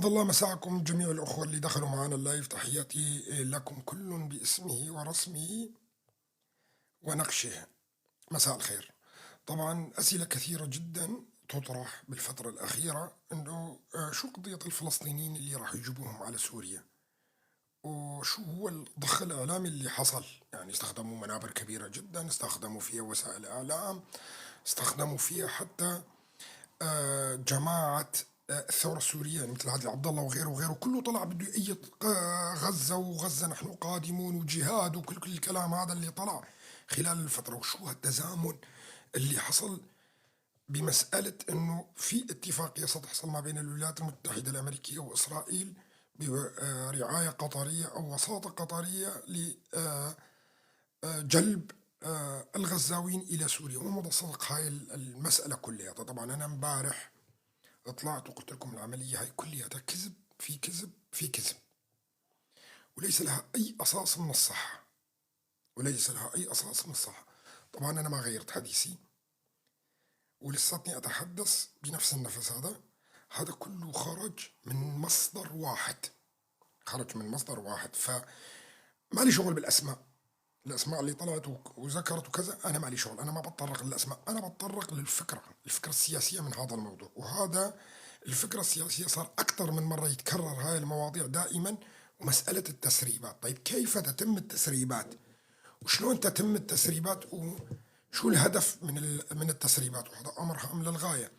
أسعد الله مساءكم جميع الأخوة اللي دخلوا معنا اللايف. تحياتي لكم كل باسمه ورسمه ونقشه. مساء الخير. طبعا أسئلة كثيرة جدا تطرح بالفترة الأخيرة إنه شو قضية الفلسطينيين اللي راح يجيبوهم على سوريا، وشو هو الضخ الإعلامي اللي حصل. يعني استخدموا منابر كبيرة جدا، استخدموا فيها وسائل إعلام، استخدموا فيها حتى جماعة الثورة السورية، يعني مثل عادل عبد الله وغيره وغيره، كله طلع بده يأيد غزة، وغزة نحن قادمون وجهاد وكل الكلام هذا اللي طلع خلال الفترة. وشو هالتزامن اللي حصل بمسألة انه في اتفاقية ستحصل ما بين الولايات المتحدة الأمريكية وإسرائيل برعاية قطرية أو وساطة قطرية لجلب الغزاويين إلى سوريا. وما صدق هاي المسألة كلها. طبعا أنا امبارح طلعت وقلت لكم العملية هاي كلها كذب في كذب في كذب، وليس لها أي أساس من الصحة، وليس لها أي أساس من الصحة. طبعا أنا ما غيرت حديثي ولساتني أتحدث بنفس النفس. هذا كله خرج من مصدر واحد، خرج من مصدر واحد. فما لي شغل بالأسماء، الأسماء اللي طلعت وذكرت وكذا، أنا ما لي شغل، أنا ما بتطرق للأسماء، أنا بتطرق للفكرة، الفكرة السياسية من هذا الموضوع. وهذا الفكرة السياسية صار أكثر من مرة يتكرر هاي المواضيع دائما. ومسألة التسريبات، طيب كيف تتم التسريبات؟ وشلون تتم التسريبات؟ وشو الهدف من التسريبات؟ وهذا أمر هام للغاية.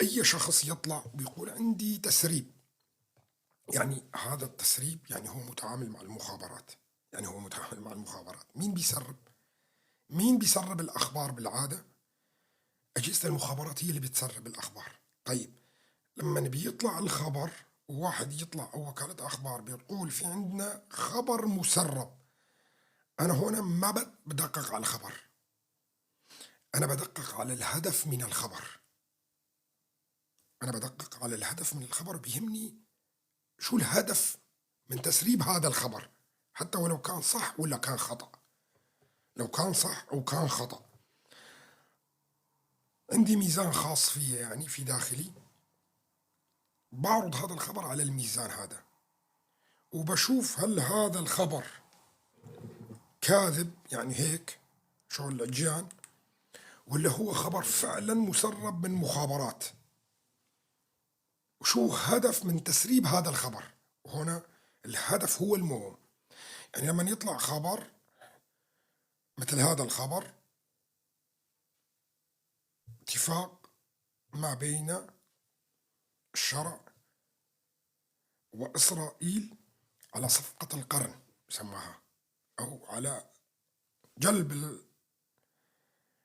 أي شخص يطلع ويقول عندي تسريب، يعني هذا التسريب يعني هو متعامل مع المخابرات، يعني هو متعامل مع المخابرات. مين بيسرب؟ مين بيسرب الأخبار بالعادة؟ أجهزة المخابرات هي اللي بتسرب الأخبار. طيب لما بيطلع الخبر، وواحد يطلع أو وكالة أخبار بيقول في عندنا خبر مسرب، أنا هنا ما بدقق على الخبر، أنا بدقق على الهدف من الخبر. أنا بدقق على الهدف من الخبر، بيهمني شو الهدف من تسريب هذا الخبر، حتى ولو كان صح ولا كان خطأ. لو كان صح أو كان خطأ، عندي ميزان خاص فيه، يعني في داخلي بعرض هذا الخبر على الميزان هذا، وبشوف هل هذا الخبر كاذب، يعني هيك شغل العجيان، ولا هو خبر فعلا مسرب من مخابرات. وشو هدف من تسريب هذا الخبر؟ وهنا الهدف هو المهم. يعني لما يطلع خبر مثل هذا الخبر، اتفاق ما بين الشرع وإسرائيل على صفقة القرن سماها، أو على جلب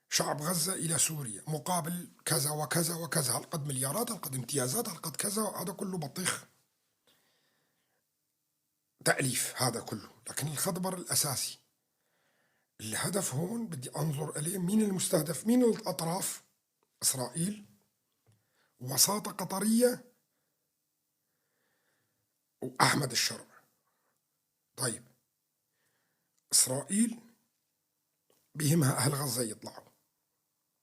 شعب غزة إلى سوريا مقابل كذا وكذا وكذا، هالقد مليارات، هالقد امتيازات، هالقد كذا، هذا كله بطيخ تأليف هذا كله. لكن الخبر الأساسي، الهدف هون بدي أنظر إليه، مين المستهدف، مين الأطراف؟ إسرائيل، وساطة قطرية، وأحمد الشرع. طيب إسرائيل بيهمها أهل غزة يطلعوا،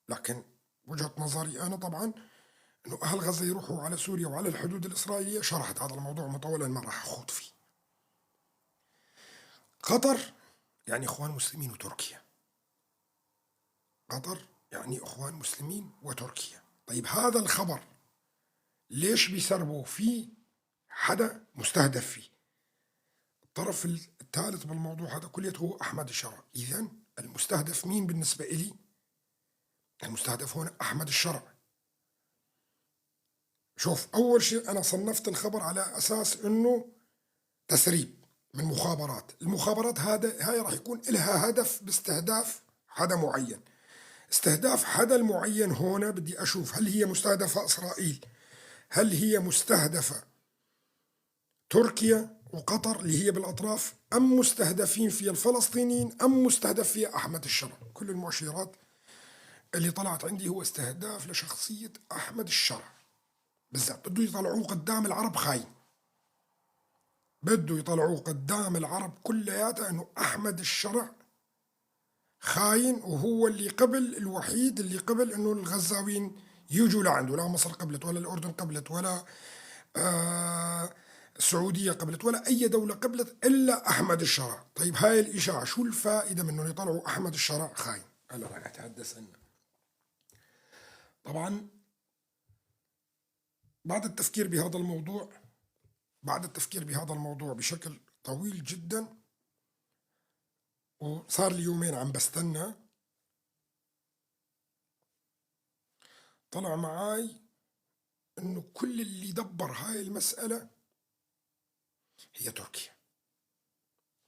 لكن وجهة نظري أنا طبعا إنه أهل غزة يروحوا على سوريا وعلى الحدود الإسرائيلية. شرحت هذا الموضوع مطولا، ما راح أخوض فيه. قطر يعني إخوان مسلمين وتركيا، قطر يعني إخوان مسلمين وتركيا. طيب هذا الخبر ليش بيسربوا فيه؟ حدا مستهدف فيه. الطرف الثالث بالموضوع هذا كليته هو أحمد الشرع. إذن المستهدف مين بالنسبة إلي؟ المستهدف هنا أحمد الشرع. شوف، أول شيء أنا صنفت الخبر على أساس إنه تسريب من مخابرات. المخابرات هاي راح يكون لها هدف باستهداف حدا معين. استهداف حدا المعين هنا بدي أشوف هل هي مستهدفة إسرائيل، هل هي مستهدفة تركيا وقطر اللي هي بالأطراف، أم مستهدفين في الفلسطينيين، أم مستهدف في أحمد الشرع. كل المؤشرات اللي طلعت عندي هو استهداف لشخصية أحمد الشرع بالذات. بده يطلعوه قدام العرب خاين، بده يطلعوه قدام العرب كلياتها انه احمد الشرع خاين، وهو اللي قبل، الوحيد اللي قبل انه الغزاويين يجوا لعنده. لا مصر قبلت، ولا الاردن قبلت، ولا آه السعودية قبلت ولا أي دولة قبلت إلا أحمد الشرع. طيب هاي الإشاعة شو الفائدة من أنه يطلعوا أحمد الشرع خاين؟ هلا رح أتحدث عنه. طبعا بعد التفكير بهذا الموضوع، بشكل طويل جدا، وصار لي يومين عم بستنى، طلع معاي انه كل اللي دبر هاي المسألة هي تركيا.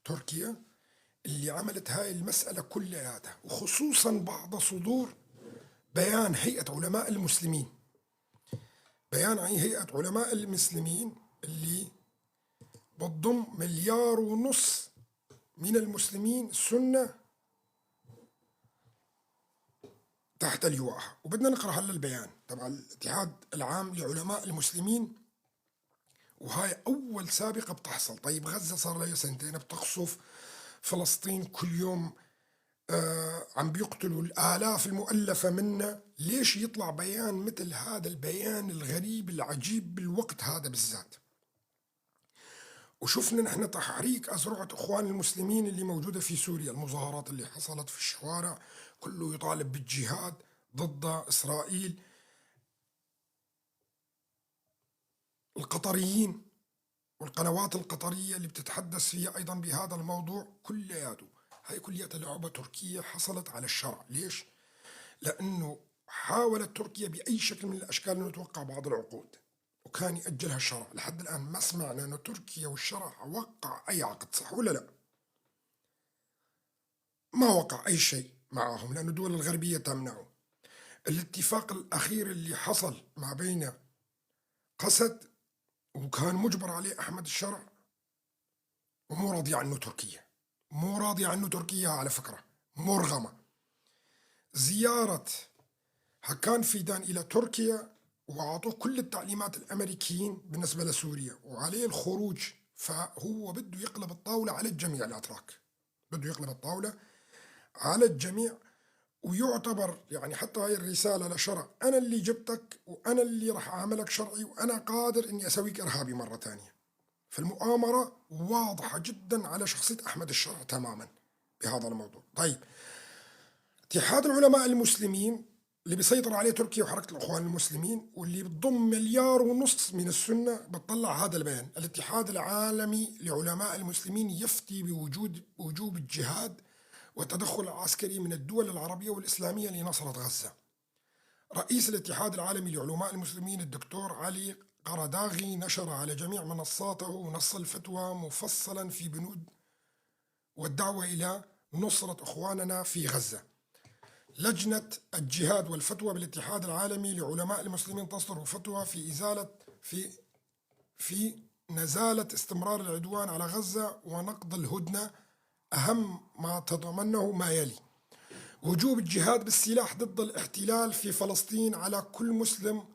تركيا اللي عملت هاي المسألة كلياتها، وخصوصا بعد صدور بيان هيئة علماء المسلمين، بيان عن هيئة علماء المسلمين اللي بتضم 1.5 مليار من المسلمين السنة تحت لوائها. وبدنا نقرأ هلا البيان تبع الاتحاد العام لعلماء المسلمين، وهاي أول سابقة بتحصل. طيب غزة صار لها سنتين بتقصف، فلسطين كل يوم عم بيقتلوا الآلاف المؤلفة منا، ليش يطلع بيان مثل هذا البيان الغريب العجيب بالوقت هذا بالذات؟ وشفنا نحن تحريك أذرعة إخوان المسلمين اللي موجودة في سوريا، المظاهرات اللي حصلت في الشوارع كله يطالب بالجهاد ضد إسرائيل. القطريين والقنوات القطرية اللي بتتحدث فيها أيضا بهذا الموضوع كلياته، هاي كلياتها لعبة تركية حصلت على الشرع. ليش؟ لأنه حاولت تركيا بأي شكل من الأشكال أن توقع بعض العقود، وكان يأجلها الشرع. لحد الآن ما سمعنا أن تركيا والشرع وقع أي عقد، صح ولا لا؟ ما وقع أي شيء معهم لأن الدول الغربية تمنعه. الاتفاق الأخير اللي حصل ما بين قسد وكان مجبر عليه أحمد الشرع، ومو راضي عنه تركيا، مو راضي عنه تركيا على فكرة، مرغمة. زيارة هكان فيدان إلى تركيا وأعطوه كل التعليمات الأمريكيين بالنسبة لسوريا وعليه الخروج، فهو بده يقلب الطاولة على الجميع الأتراك، بده يقلب الطاولة على الجميع. ويعتبر يعني حتى هاي الرسالة لشرع، أنا اللي جبتك وأنا اللي راح أعملك شرعي وأنا قادر إني أسويك إرهابي مرة تانية. فالمؤامرة واضحة جدا على شخصية أحمد الشرع تماما بهذا الموضوع. طيب اتحاد العلماء المسلمين اللي بيسيطر عليه تركيا وحركة الإخوان المسلمين واللي بتضم 1.5 مليار من السنة، بتطلع هذا البيان: الاتحاد العالمي لعلماء المسلمين يفتي بوجوب الجهاد والتدخل العسكري من الدول العربية والإسلامية لنصرة غزة. رئيس الاتحاد العالمي لعلماء المسلمين الدكتور علي قرداغي نشر على جميع منصاته نص الفتوى مفصلا في بنود والدعوة إلى نصرة إخواننا في غزة. لجنة الجهاد والفتوى بالاتحاد العالمي لعلماء المسلمين تصدر فتوى في نزالة استمرار العدوان على غزة ونقض الهدنة. أهم ما تضمنه ما يلي: وجوب الجهاد بالسلاح ضد الاحتلال في فلسطين على كل مسلم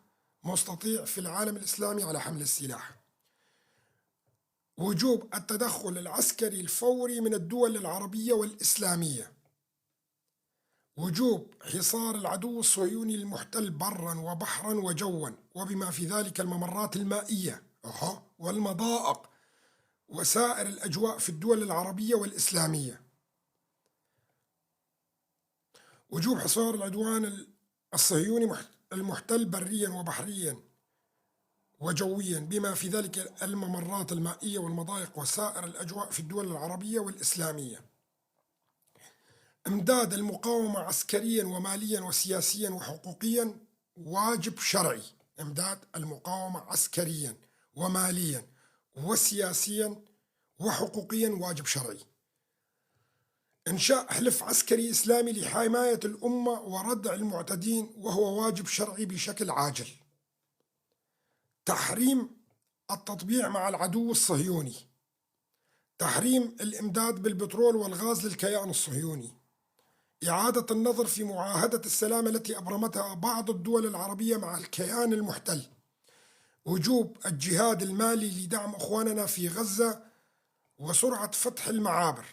مستطيع في العالم الإسلامي على حمل السلاح. وجوب التدخل العسكري الفوري من الدول العربية والإسلامية. وجوب حصار العدو الصهيوني المحتل برا وبحرا وجوا وبما في ذلك الممرات المائية والمضائق وسائر الأجواء في الدول العربية والإسلامية. وجوب حصار العدوان الصهيوني المحتل بريا وبحريا وجويا بما في ذلك الممرات المائية والمضائق وسائر الأجواء في الدول العربية والإسلامية. امداد المقاومة عسكريا وماليا وسياسيا وحقوقيا واجب شرعي. امداد المقاومة عسكريا وماليا وسياسيا وحقوقيا واجب شرعي. إنشاء حلف عسكري إسلامي لحماية الأمة وردع المعتدين وهو واجب شرعي بشكل عاجل. تحريم التطبيع مع العدو الصهيوني. تحريم الإمداد بالبترول والغاز للكيان الصهيوني. إعادة النظر في معاهدة السلام التي أبرمتها بعض الدول العربية مع الكيان المحتل. وجوب الجهاد المالي لدعم أخواننا في غزة وسرعة فتح المعابر.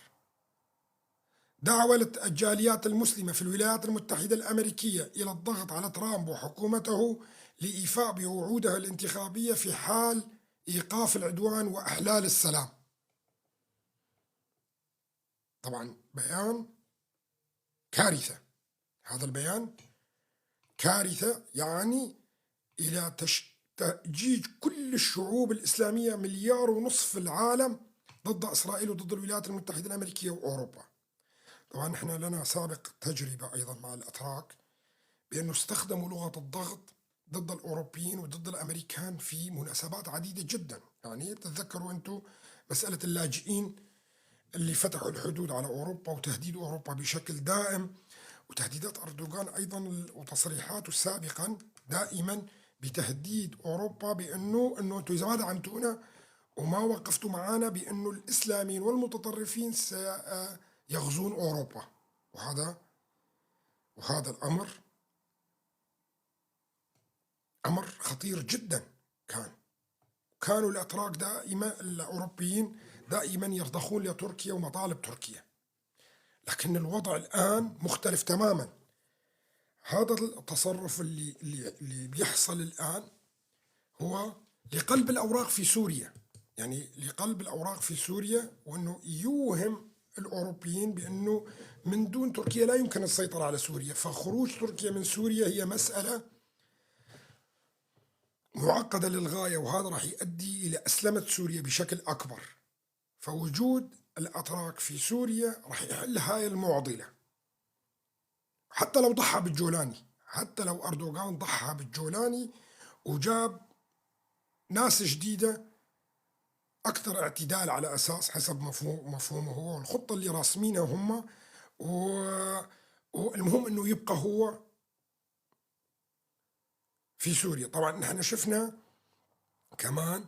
دعوة الجاليات المسلمة في الولايات المتحدة الأمريكية إلى الضغط على ترامب وحكومته لإيفاء بوعودها الانتخابية في حال إيقاف العدوان وإحلال السلام. طبعا بيان كارثة، هذا البيان كارثة، يعني إلى تأجيج كل الشعوب الإسلامية 1.5 مليار في العالم ضد إسرائيل وضد الولايات المتحدة الأمريكية وأوروبا. طبعا نحن لنا سابق تجربة أيضا مع الأتراك بأنه استخدموا لغة الضغط ضد الأوروبيين وضد الأمريكان في مناسبات عديدة جدا. يعني تتذكروا أنتم مسألة اللاجئين اللي فتحوا الحدود على أوروبا وتهديد أوروبا بشكل دائم، وتهديدات أردوغان أيضا وتصريحاته سابقا دائما بتهديد أوروبا بأنه أنتم إذا ما دعمتونا وما وقفتوا معنا بأنه الإسلاميين والمتطرفين سيغزون أوروبا. وهذا الأمر أمر خطير جدا. كانوا الأتراك دائما الأوروبيين دائما يرضخون لتركيا ومطالب تركيا، لكن الوضع الآن مختلف تماما. هذا التصرف اللي بيحصل الآن هو لقلب الأوراق في سوريا، يعني لقلب الأوراق في سوريا، وأنه يوهم الأوروبيين بأنه من دون تركيا لا يمكن السيطرة على سوريا، فخروج تركيا من سوريا هي مسألة معقدة للغاية، وهذا راح يؤدي إلى أسلمة سوريا بشكل أكبر. فوجود الأتراك في سوريا راح يحل هاي المعضلة، حتى لو ضحى بالجولاني، حتى لو أردوغان ضحى بالجولاني وجاب ناس جديدة أكثر اعتدال على أساس حسب مفهومه هو والخطة اللي راسمينها هم، والمهم أنه يبقى هو في سوريا. طبعا نحن شفنا كمان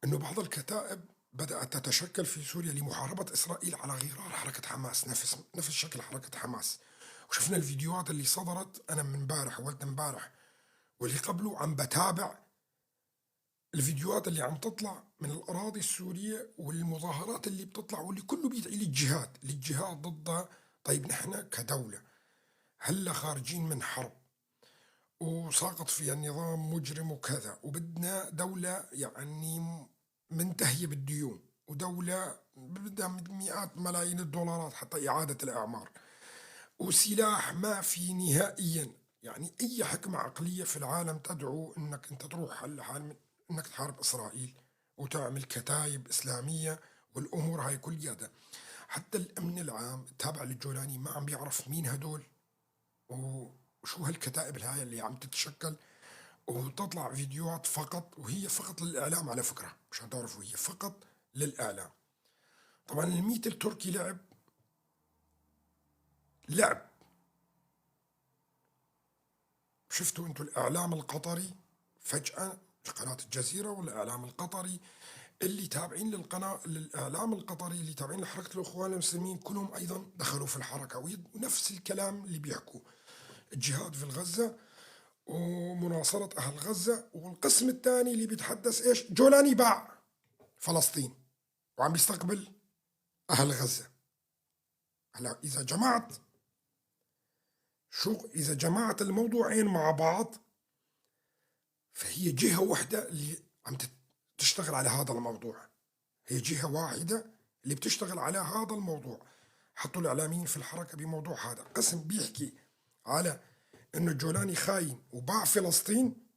أنه بعض الكتائب بدأت تتشكل في سوريا لمحاربة إسرائيل على غرار حركة حماس، نفس شكل حركة حماس. وشفنا الفيديوهات اللي صدرت، أنا من امبارح ولد امبارح واللي قبله عم بتابع الفيديوهات اللي عم تطلع من الأراضي السورية والمظاهرات اللي بتطلع، واللي كله بيدعي للجهاد ضد. طيب نحن كدولة هلا خارجين من حرب وساقط فيها النظام مجرم وكذا، وبدنا دولة يعني منتهية بالديون، ودولة بدها مئات ملايين الدولارات حتى إعادة الأعمار، وسلاح ما في نهائيا. يعني أي حكمة عقلية في العالم تدعو أنك أنت تروح هالحال أنك تحارب إسرائيل وتعمل كتايب إسلامية والأمور هاي كلها. حتى الأمن العام التابع للجولاني ما عم بيعرف مين هدول وشو هالكتائب الهاي اللي عم تتشكل، وتطلع فيديوهات فقط، وهي فقط للإعلام على فكرة، مشان تعرفوا هي فقط للإعلام. طبعا الميت التركي لعب. شفتوا انتوا الإعلام القطري فجأة في قناة الجزيرة والإعلام القطري اللي تابعين للقناة، الإعلام القطري اللي تابعين لحركة الإخوان المسلمين كلهم أيضا دخلوا في الحركة، ونفس الكلام اللي بيحكوا الجهاد في غزة ومناصرة أهل غزة. والقسم الثاني اللي بيتحدث إيش؟ جولاني باع فلسطين وعم بيستقبل أهل غزة. هلا إذا جمعت الموضوعين مع بعض فهي جهة واحدة اللي عم تشتغل على هذا الموضوع، هي جهة واحدة اللي بتشتغل على هذا الموضوع. حطوا الإعلاميين في الحركة بموضوع هذا، قسم بيحكي على إنه الجولاني خاين وباع فلسطين،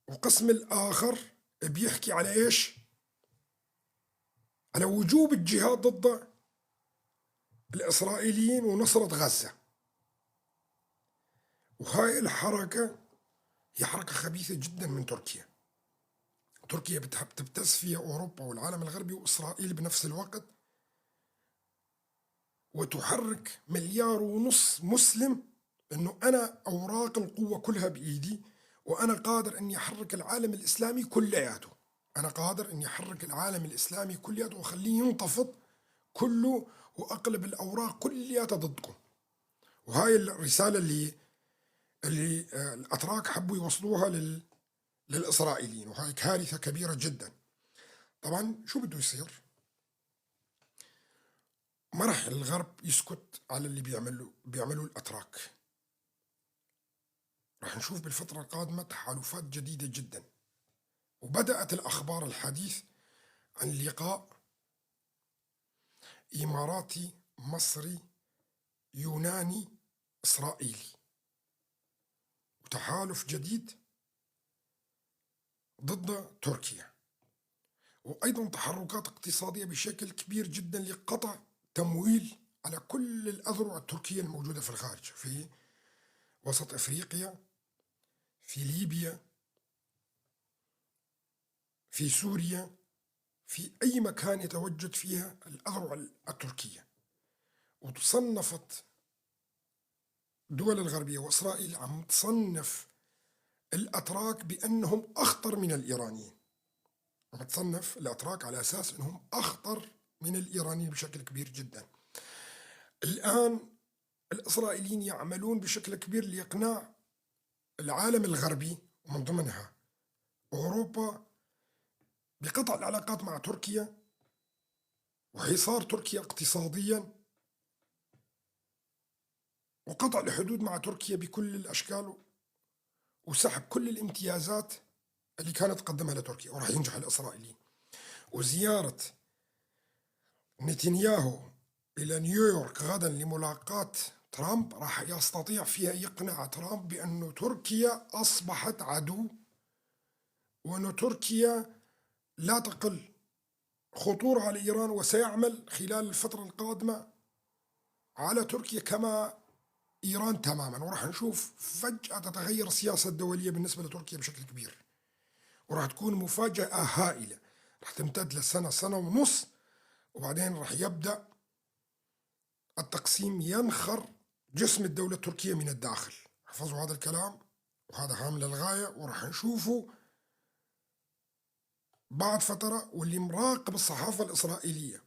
وقسم الآخر بيحكي على إيش؟ على وجوب الجهاد ضد الإسرائيليين ونصرة غزة. وهاي الحركة هي حركة خبيثة جدا من تركيا. تركيا بتبتز فيها أوروبا والعالم الغربي وإسرائيل بنفس الوقت، وتحرك 1.5 مليار مسلم إنه أنا أوراق القوة كلها بإيدي، وأنا قادر إني أحرك العالم الإسلامي كلياته، أنا قادر إني أحرك العالم الإسلامي كلياته وأخليه ينتفض كله وأقلب الأوراق كلياتها ضدكم. وهاي الرسالة اللي الأتراك حبوا يوصلوها للإسرائيليين، وهاي كارثة كبيرة جدا. طبعا شو بده يصير؟ ما راح الغرب يسكت على اللي بيعملوا الأتراك. راح نشوف بالفترة القادمة تحالفات جديدة جدا. وبدأت الأخبار الحديث عن لقاء إماراتي مصري يوناني إسرائيلي، وتحالف جديد ضد تركيا، وأيضا تحركات اقتصادية بشكل كبير جدا لقطع تمويل على كل الأذرع التركية الموجودة في الخارج، في وسط أفريقيا، في ليبيا، في سوريا، في أي مكان يتواجد فيها الأذرع التركية. وتصنفت الدول الغربية وإسرائيل عم تصنف الأتراك بأنهم أخطر من الإيرانيين، عم تصنف الأتراك على أساس أنهم أخطر من الإيرانيين بشكل كبير جدا. الآن الإسرائيليين يعملون بشكل كبير لإقناع العالم الغربي ومن ضمنها أوروبا بقطع العلاقات مع تركيا وحصار تركيا اقتصاديا وقطع الحدود مع تركيا بكل الأشكال وسحب كل الامتيازات اللي كانت تقدمها لتركيا. وراح ينجح الإسرائيليين. وزيارة نتنياهو إلى نيويورك غدا لملاقاة ترامب راح يستطيع فيها يقنع ترامب بأن تركيا أصبحت عدو، وأن تركيا لا تقل خطورة على إيران، وسيعمل خلال الفترة القادمة على تركيا كما إيران تماما. وراح نشوف فجأة تتغير السياسة الدولية بالنسبة لتركيا بشكل كبير، وراح تكون مفاجأة هائلة راح تمتد لسنة، سنة ونص، وبعدين راح يبدأ التقسيم، ينخر جسم الدولة التركية من الداخل. احفظوا هذا الكلام وهذا هام للغاية، وراح نشوفه بعد فترة. واللي مراقب الصحافة الإسرائيلية،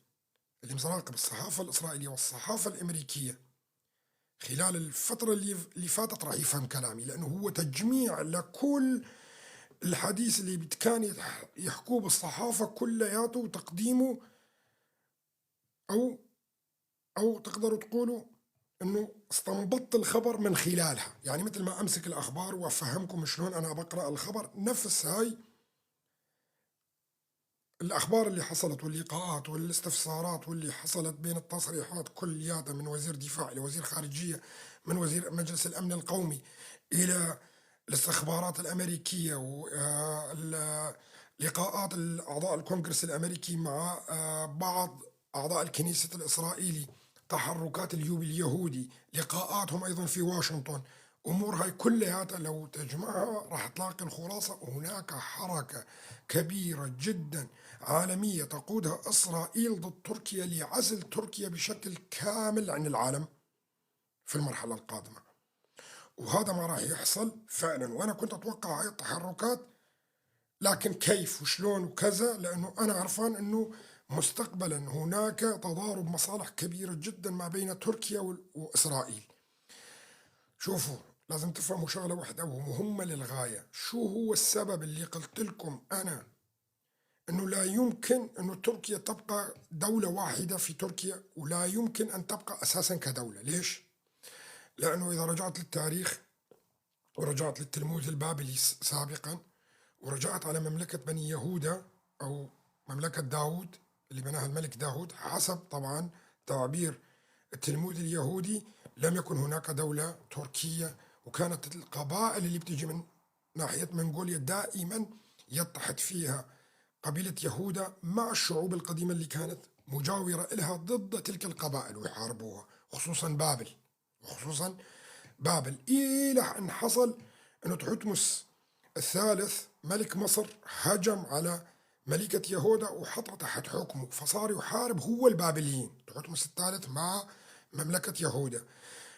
والصحافة الأمريكية خلال الفترة اللي فاتت راح يفهم كلامي، لأنه هو تجميع لكل الحديث اللي كان يحكوه بالصحافة كلياته وتقديمه، أو تقدروا تقولوا أنه استنبطت الخبر من خلالها. يعني مثل ما أمسك الأخبار وأفهمكم شلون أنا بقرأ الخبر، نفس هاي الأخبار اللي حصلت واللقاءات والاستفسارات واللي حصلت بين التصريحات كلياتها من وزير دفاع إلى وزير خارجية، من وزير مجلس الأمن القومي إلى الاستخبارات الأمريكية، ولقاءات أعضاء الكونغرس الأمريكي مع بعض أعضاء الكنيسة الإسرائيلي، تحركات اليهودي، لقاءاتهم أيضا في واشنطن. أمور هاي كلها لو تجمعها راح تلاقي الخلاصة. هناك حركة كبيرة جدا عالمية تقودها إسرائيل ضد تركيا لعزل تركيا بشكل كامل عن العالم في المرحلة القادمة. وهذا ما راح يحصل فعلا، وأنا كنت أتوقع هاي التحركات، لكن كيف وشلون وكذا، لأنه أنا عرفان أنه مستقبلا هناك تضارب مصالح كبيرة جدا ما بين تركيا وإسرائيل. شوفوا، لازم تفهموا شغلة واحدة ومهمة للغاية. شو هو السبب اللي قلت لكم أنا أنه لا يمكن أنه تركيا تبقى دولة واحدة في تركيا، ولا يمكن أن تبقى أساسا كدولة؟ ليش؟ لأنه إذا رجعت للتاريخ ورجعت للتلمود البابلي سابقا، ورجعت على مملكة بني يهوذا أو مملكة داود اللي بناها الملك داود، حسب طبعا تعبير التلمود اليهودي لم يكن هناك دولة تركية، وكانت القبائل اللي بتيجي من ناحية منغوليا دائما يتحد فيها قبيلة يهوذا مع الشعوب القديمة اللي كانت مجاورة إلها ضد تلك القبائل ويحاربوها، خصوصا بابل إلى أن حصل أنه تحتمس الثالث ملك مصر هجم على ملكة يهوذا وحطها تحت حكمه، فصار يحارب هو البابليين، تحتمس الثالث مع مملكة يهوذا.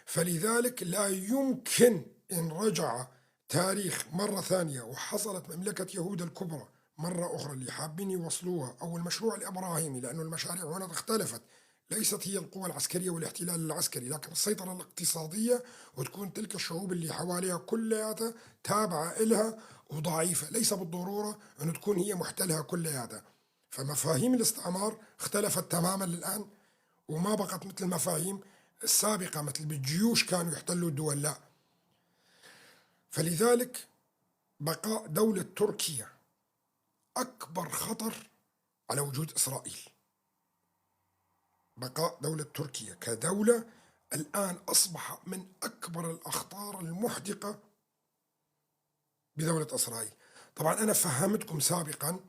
فلذلك لا يمكن إن رجع تاريخ مرة ثانية وحصلت مملكة يهوذا الكبرى مرة أخرى اللي حابين يوصلوها، أو المشروع الإبراهيمي، لأنه المشاريع هنا اختلفت، ليست هي القوة العسكرية والاحتلال العسكري، لكن السيطرة الاقتصادية، وتكون تلك الشعوب اللي حواليها كلياتها تابعة إلها وضعيفة، ليس بالضرورة أن تكون هي محتلها كلياتها. فمفاهيم الاستعمار اختلفت تماما الآن، وما بقت مثل المفاهيم السابقة، مثل بالجيوش كانوا يحتلوا الدول، لا. فلذلك بقاء دولة تركيا أكبر خطر على وجود إسرائيل. بقاء دولة تركيا كدولة الآن أصبح من أكبر الأخطار المحدقة بدولة إسرائيل. طبعا أنا فهمتكم سابقا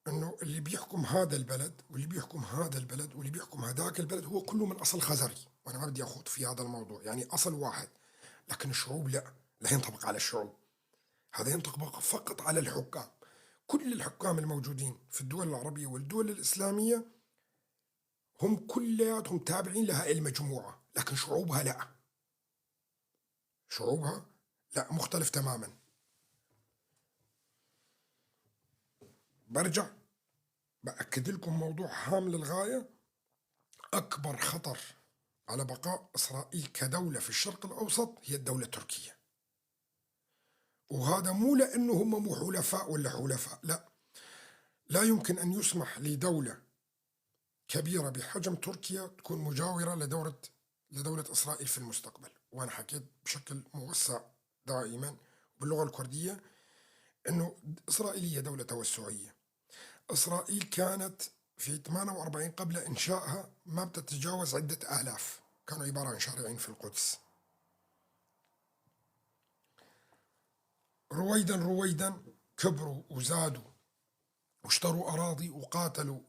أنه اللي بيحكم هذا البلد واللي بيحكم هذا البلد واللي بيحكم هذاك البلد هو كله من أصل خزري، وأنا ما بدي أخوض في هذا الموضوع، يعني أصل واحد. لكن الشعوب لا ينطبق على الشعوب، هذا ينطبق فقط على الحكام. كل الحكام الموجودين في الدول العربية والدول الإسلامية هم كلياتهم تابعين لها المجموعة، لكن شعوبها لا، شعوبها لا، مختلف تماما. برجع بأكد لكم موضوع هام للغاية. أكبر خطر على بقاء إسرائيل كدولة في الشرق الأوسط هي الدولة التركية. وهذا مو لأنه هم مو حلفاء ولا حلفاء، لا يمكن أن يسمح لدولة كبيرة بحجم تركيا تكون مجاورة لدولة إسرائيل في المستقبل. وأنا حكيت بشكل موسع دائما باللغة الكردية أنه إسرائيل هي دولة توسعية. إسرائيل كانت في 48 قبل إنشائها ما بتتجاوز عدة آلاف، كانوا عبارة عن شارعين في القدس. رويدا كبروا وزادوا واشتروا أراضي وقاتلوا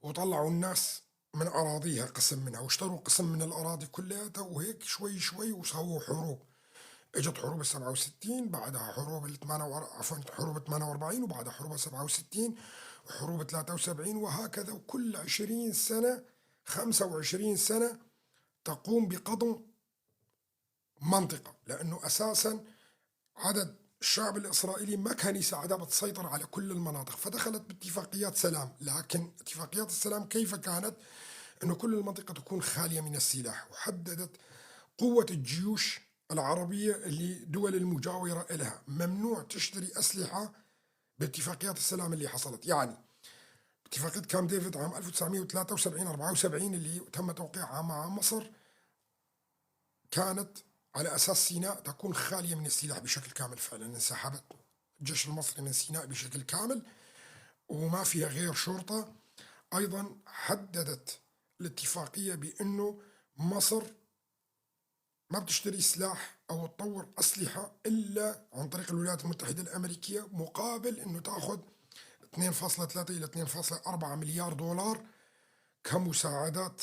وطلعوا الناس من أراضيها قسم منها، واشتروا قسم من الأراضي كلها، وهيك شوي شوي وسووا حروب. اجت حروب 67، بعدها حروب حروب 48، وبعدها حروب 67 وحروب 73، وهكذا. وكل 20 سنة 25 سنة تقوم بقضم منطقة، لأنه أساسا عدد الشعب الإسرائيلي ما كان يساعدها بتسيطر على كل المناطق، فدخلت باتفاقيات سلام. لكن اتفاقيات السلام كيف كانت؟ أنه كل المنطقة تكون خالية من السلاح، وحددت قوة الجيوش العربية اللي دول المجاورة إلها، ممنوع تشتري أسلحة باتفاقيات السلام اللي حصلت. يعني اتفاقية كام ديفيد عام 1973 74 اللي تم توقيعها مع مصر كانت على أساس سيناء تكون خالية من السلاح بشكل كامل. فعلا انسحبت الجيش المصري من سيناء بشكل كامل وما فيها غير شرطة. أيضا حددت الاتفاقية بأنه مصر ما بتشتري سلاح أو تطور أسلحة إلا عن طريق الولايات المتحدة الأمريكية، مقابل أنه تأخذ 2.3 إلى 2.4 مليار دولار كمساعدات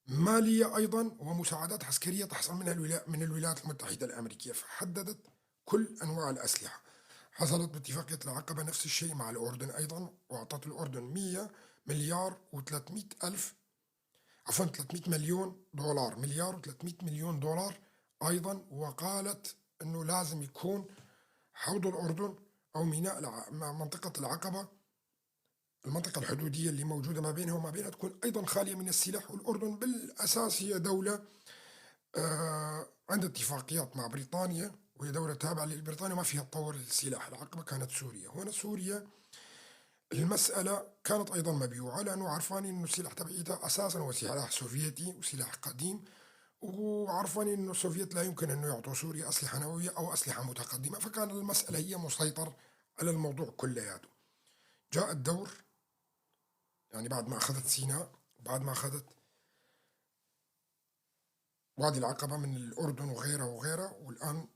مالية أيضا ومساعدات عسكرية تحصل منها من الولايات المتحدة الأمريكية. فحددت كل أنواع الأسلحة. حصلت باتفاقية العقبة نفس الشيء مع الأردن أيضا، وأعطت الأردن 100 مليار و300 ألف، عفوا 300 مليون دولار، مليار و300 مليون دولار أيضا. وقالت أنه لازم يكون حوض الأردن أو ميناء منطقة العقبة، المنطقة الحدودية اللي موجودة ما بينها وما بينها، تكون أيضا خالية من السلاح. والأردن بالأساس هي دولة عندها اتفاقيات مع بريطانيا، وهي دولة تابعة لبريطانيا ما فيها تطور السلاح. العقبة كانت سوريا. هنا سوريا المسألة كانت أيضا مبيوعة، لأنه عرفانين أنه السلاح تبعيتها أساسا هو سلاح سوفيتي وسلاح قديم، وعرفانين أنه السوفيت لا يمكن أنه يعطوا سوريا أسلحة نووية أو أسلحة متقدمة، فكان المسألة هي مسيطر على الموضوع كلياته. جاء الدور يعني بعد ما أخذت سيناء، بعد ما أخذت وادي العقبة من الأردن وغيرها وغيرها، والآن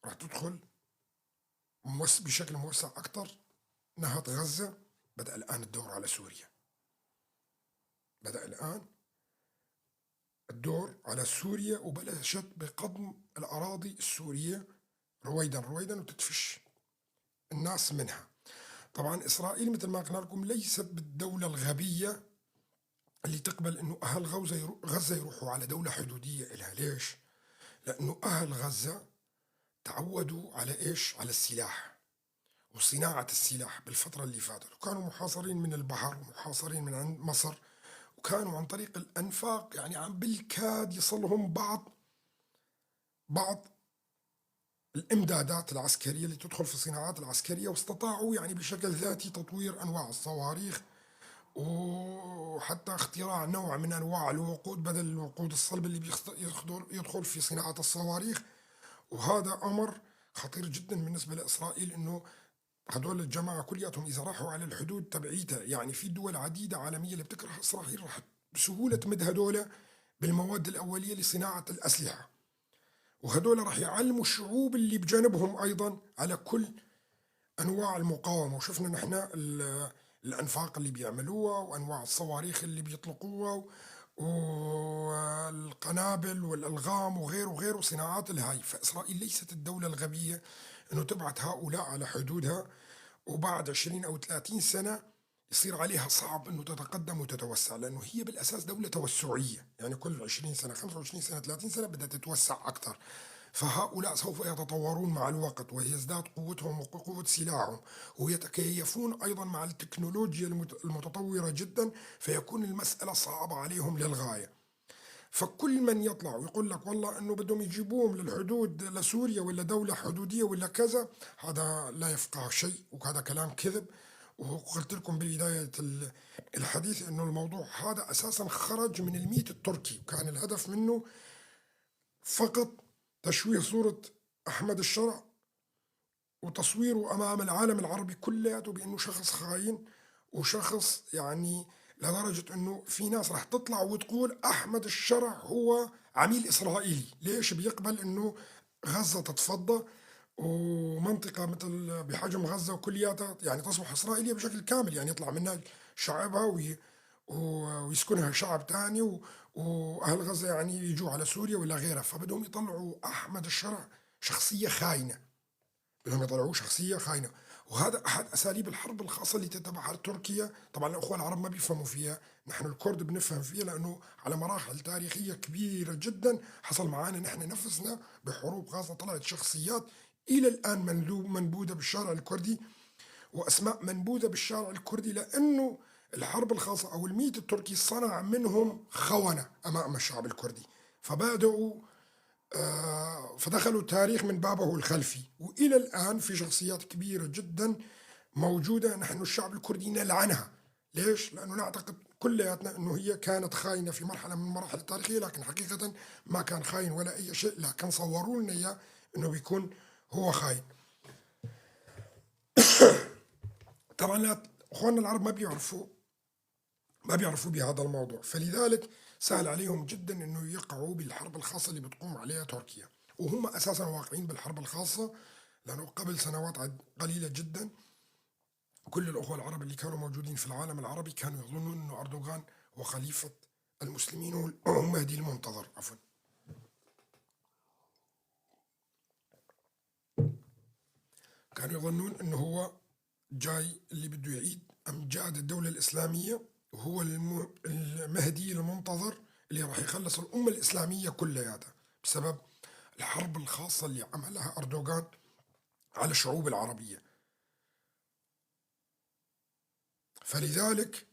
راح تدخل بشكل موسع أكثر نهض غزة. بدأ الآن الدور على سوريا، بدأ الآن الدور على سوريا، وبلشت بقضم الأراضي السورية رويدا وتدفش الناس منها. طبعا إسرائيل مثل ما قلنا لكم ليست بالدولة الغبية اللي تقبل أنه أهل غزة يروحوا على دولة حدودية إلها. ليش؟ لأنه أهل غزة تعودوا على إيش؟ على السلاح وصناعة السلاح بالفترة اللي فاتت، وكانوا محاصرين من البحر ومحاصرين من عند مصر، وكانوا عن طريق الأنفاق يعني عم بالكاد يصلهم بعض الإمدادات العسكرية اللي تدخل في الصناعات العسكرية، واستطاعوا يعني بشكل ذاتي تطوير أنواع الصواريخ، وحتى اختراع نوع من أنواع الوقود بدل الوقود الصلب اللي يدخل في صناعة الصواريخ. وهذا أمر خطير جدا بالنسبة لإسرائيل، إنه هدول الجماعة كلياتهم إذا راحوا على الحدود تبعيتها، يعني في دول عديدة عالمية اللي بتكره إسرائيل، راح بسهولة تمد هدول بالمواد الأولية لصناعة الأسلحة، وهدول راح يعلموا الشعوب اللي بجانبهم أيضا على كل أنواع المقاومة. وشفنا نحن الأنفاق اللي بيعملوها، وأنواع الصواريخ اللي بيطلقوها، والقنابل والألغام وغيره وغيره صناعات الهاي. فإسرائيل ليست الدولة الغبية أنه تبعت هؤلاء على حدودها، وبعد 20 أو 30 سنة يصير عليها صعب أنه تتقدم وتتوسع، لأنه هي بالأساس دولة توسعية، يعني كل 20 سنة 25 سنة 30 سنة بدها تتوسع أكثر. فهؤلاء سوف يتطورون مع الوقت ويزداد قوتهم وقوة سلاحهم، ويتكيفون أيضا مع التكنولوجيا المتطورة جدا، فيكون المسألة صعبة عليهم للغاية. فكل من يطلع ويقول لك والله انه بدهم يجيبوهم للحدود لسوريا ولا دولة حدودية ولا كذا، هذا لا يفقه شيء، وهذا كلام كذب. وقلت لكم بداية الحديث انه الموضوع هذا اساسا خرج من الميت التركي، وكان الهدف منه فقط تشويه صورة احمد الشرع وتصويره امام العالم العربي كلياته بانه شخص خاين وشخص، يعني لدرجة انه في ناس رح تطلع وتقول احمد الشرع هو عميل اسرائيلي. ليش بيقبل انه غزة تتفضى ومنطقة مثل بحجم غزة وكلياتها يعني تصبح اسرائيلية بشكل كامل، يعني يطلع منها شعبها ويسكنها شعب تاني، واهل غزة يعني يجوا على سوريا ولا غيرها. فبدهم يطلعوا احمد الشرع شخصية خاينة، بدهم يطلعوه شخصية خاينة. وهذا أحد أساليب الحرب الخاصة اللي تتبعها تركيا. طبعا الأخوة العرب ما بيفهموا فيها، نحن الكرد بنفهم فيها، لأنه على مراحل تاريخية كبيرة جدا حصل معانا نحن نفسنا بحروب غازة، طلعت شخصيات إلى الآن منبوذة بالشارع الكردي، وأسماء منبوذة بالشارع الكردي، لأنه الحرب الخاصة أو الميت التركي صنع منهم خونة أمام الشعب الكردي، فبدأوا فدخلوا التاريخ من بابه الخلفي. وإلى الآن في شخصيات كبيرة جدا موجودة نحن الشعب الكردي نلعنها. ليش؟ لأنه نعتقد كلياتنا أنه هي كانت خاينة في مرحلة من المراحل التاريخية، لكن حقيقة ما كان خاين ولا أي شيء، لكن صوروا لنا إياه أنه بيكون هو خاين. طبعا لا، أخواننا العرب ما بيعرفوا بهذا الموضوع، فلذلك سهل عليهم جدا انه يقعوا بالحرب الخاصة اللي بتقوم عليها تركيا. وهم اساسا واقعين بالحرب الخاصة، لانه قبل سنوات قليلة جدا كل الاخوة العرب اللي كانوا موجودين في العالم العربي كانوا يظنون انه اردوغان هو خليفة المسلمين والمهدي المنتظر، عفوا. كانوا يظنون انه هو جاي اللي بده يعيد امجاد الدولة الاسلامية، وهو المهدي المنتظر اللي راح يخلص الأمة الإسلامية كلياتها، بسبب الحرب الخاصة اللي عملها أردوغان على الشعوب العربية. فلذلك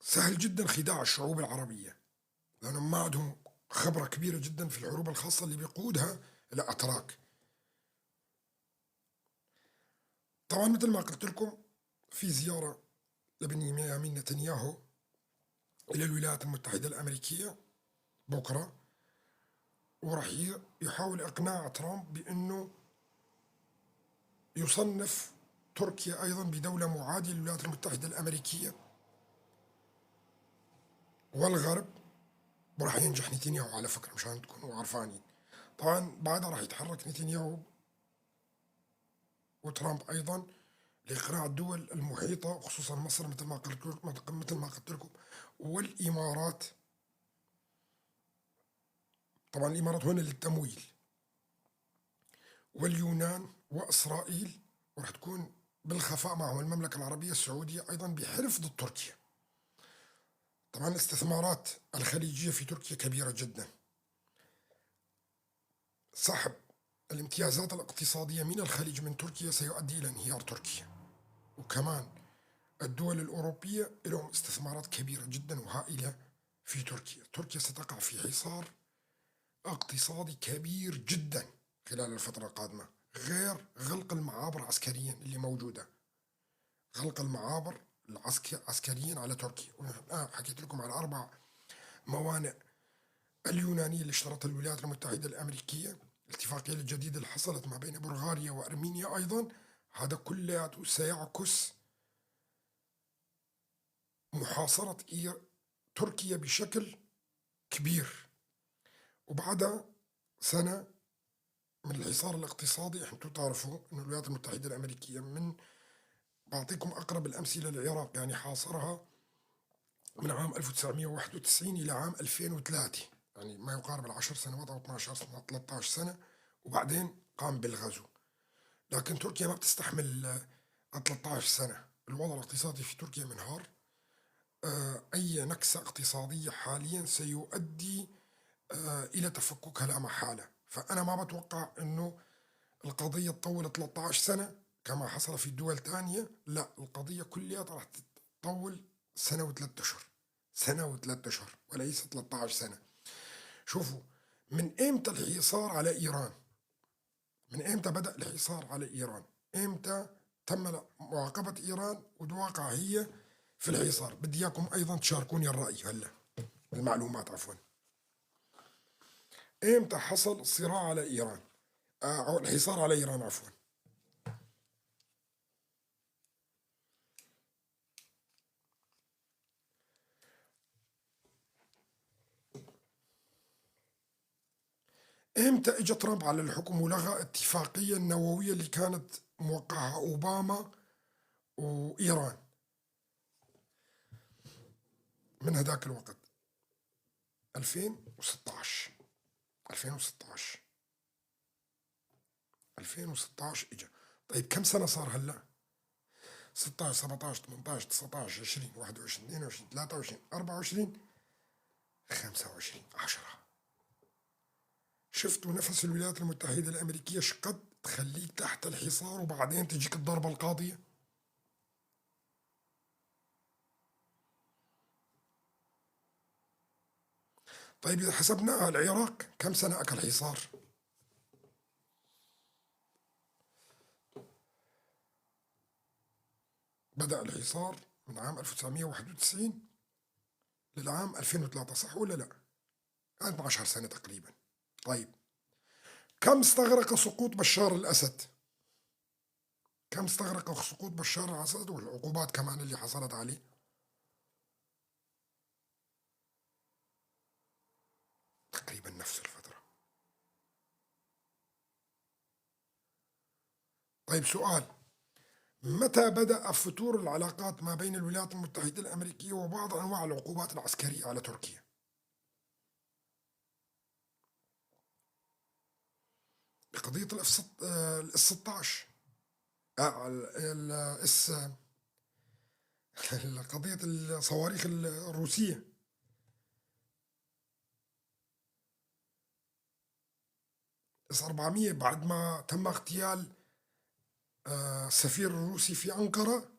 سهل جدا خداع الشعوب العربية، لأنهم ما عندهم خبرة كبيرة جدا في الحروب الخاصة اللي بيقودها الأتراك. طبعا مثل ما قلت لكم في زيارة لبنيامين نتنياهو إلى الولايات المتحدة الأمريكية بكرة، وراح يحاول إقناع ترامب بأنه يصنف تركيا أيضا بدولة معادية للولايات المتحدة الأمريكية والغرب. وراح ينجح نتنياهو على فكرة، مشان تكونوا عارفانين. طبعا بعدها راح يتحرك نتنياهو وترامب أيضا لإقناع الدول المحيطة، خصوصا مصر مثل ما قلت لكم والإمارات. طبعا الإمارات هنا للتمويل، واليونان وإسرائيل، وراح تكون بالخفاء معهم المملكة العربية السعودية أيضا بحلف ضد تركيا. طبعا الاستثمارات الخليجية في تركيا كبيرة جدا. سحب الامتيازات الاقتصادية من الخليج من تركيا سيؤدي إلى انهيار تركيا. وكمان الدول الأوروبية لهم استثمارات كبيرة جدا وهائلة في تركيا. تركيا ستقع في حصار اقتصادي كبير جدا خلال الفترة القادمة، غير غلق المعابر عسكريا اللي موجودة، غلق المعابر عسكريا على تركيا. حكيت لكم على 4 موانئ اليونانية اللي اشترتها الولايات المتحدة الأمريكية الاتفاقية الجديدة اللي حصلت ما بين بلغاريا وأرمينيا أيضا، هذا كله سيعكس محاصرة تركيا بشكل كبير. وبعدها سنة من الحصار الاقتصادي، انتم تعرفوا أن الولايات المتحدة الأمريكية بعطيكم أقرب الأمثلة للعراق، يعني حاصرها من عام 1991 إلى عام 2003، يعني ما يقارب 10 سنوات أو 12 سنة 13 سنة، وبعدين قام بالغزو. لكن تركيا ما بتستحمل 13 سنة، الوضع الاقتصادي في تركيا منهار. أي نكسة اقتصادية حاليا سيؤدي إلى تفككها لا محالة. فأنا ما بتوقع أنه القضية تطول 13 سنة كما حصل في دول تانية، لا، القضية كلها راح تطول سنة وثلاثة أشهر، سنة وثلاثة أشهر وليس 13 سنة. شوفوا، من إمتى الحصار على إيران؟ من إمتى بدأ الحصار على إيران؟ إمتى تم مراقبة إيران والواقع هي في الحصار؟ بدي إياكم أيضا تشاركوني الرأي هلا، المعلومات عفوا. إمتى حصل الصراع على إيران؟ أو الحصار على إيران عفوا. إمتى إجا ترامب على الحكم ولغى اتفاقية النووية اللي كانت موقعها أوباما وإيران؟ من هذاك الوقت 2016 2016 2016 إجا. طيب كم سنة صار هلا؟ 16 17 18 19 20 21 22 23 24 25 10. شفتوا نفس الولايات المتحدة الأمريكية شقد تخليك تحت الحصار وبعدين تجيك الضربة القاضية؟ طيب إذا حسبناها، العراق كم سنة أكل حصار؟ بدأ الحصار من عام 1991 للعام 2003، صح ولا لا؟ 12 سنة تقريبا. طيب كم استغرق سقوط بشار الأسد؟ كم استغرق سقوط بشار الأسد والعقوبات كمان اللي حصلت عليه؟ تقريبا نفس الفترة. طيب سؤال، متى بدأ فتور العلاقات ما بين الولايات المتحدة الأمريكية وبعض أنواع العقوبات العسكرية على تركيا؟ بقضية ال 16 الاس قضية الصواريخ الروسية. اس 400 بعد ما تم اغتيال السفير الروسي في أنقرة،